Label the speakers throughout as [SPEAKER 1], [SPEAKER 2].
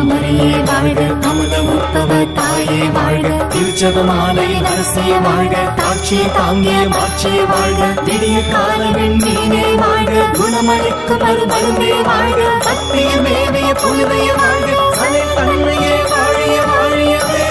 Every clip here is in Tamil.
[SPEAKER 1] மரியே வாழ்க, அமுத உற்பவ தாயே வாழ்க, திருச்சபமாலை அரசிய வாழ்க, காட்சிய தாங்கிய மாட்சிய வாழ்க, விடிய கால வெண்மீனே வாழ்க, குணமளிக்கும் மருந்தே வாழ்க, சத்திய மேவிய புனிதைய வாழ்க, சலை தன்மையே வாழிய வாழியவே.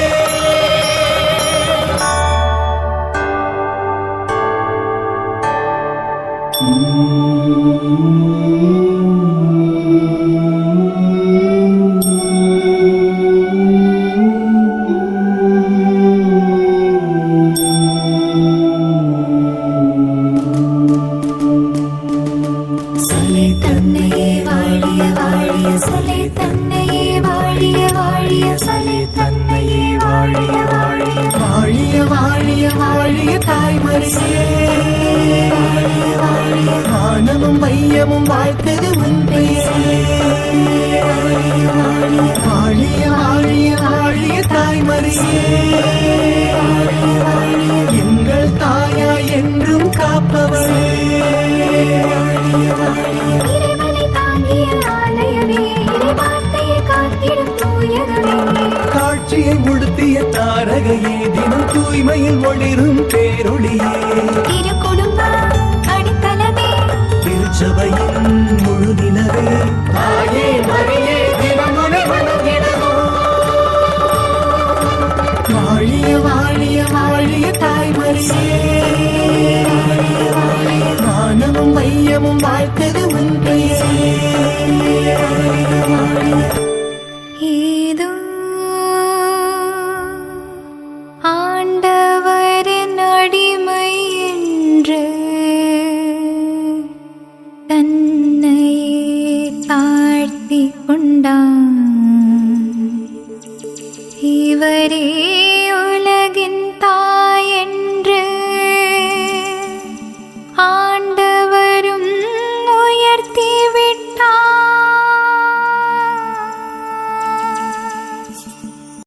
[SPEAKER 1] சலை தன்னையே வாழிய வாழிய, சலை தன்னையே வாழிய வாழிய, சலை தன்னையே வாழிய வாழிய, வாழிய வாழிய வாழிய தாய்மரியே வாழிய வாழிய, வானமும் மையமும் வாழ்த்தது உன் பெயரே வாழிய வாழிய, வாழிய வாழிய வாழிய தாய்மரியே வாழிய வாழிய, எங்கள் தாயா என்றும் காப்பவளே வாழிய வாழிய, இறைவனை தாங்கிய ஆலயமே, இறைவார்த்தையை காத்திடும் தூயகமே, காட்சியை உடுத்திய தாரகையே, தினம் தூய்மையில் ஒளிரும் பேரொளியே, திரு குடும்ப அடித்தளமே, திருச்சபையின் முழு நிலவே, தாயே மரியே தினமுனை வணங்கிடுவோம். வாழிய வாழிய வாழிய தாய்மரியே வாழிய வாழிய, வானமும் மையமும் வாழ்த்தது உன் பெயரே வாழிய வாழிய.
[SPEAKER 2] ஏதோ ஆண்டவரின் அடிமை என்று தன்னையே தாழ்த்திக் கொண்டான். இவரே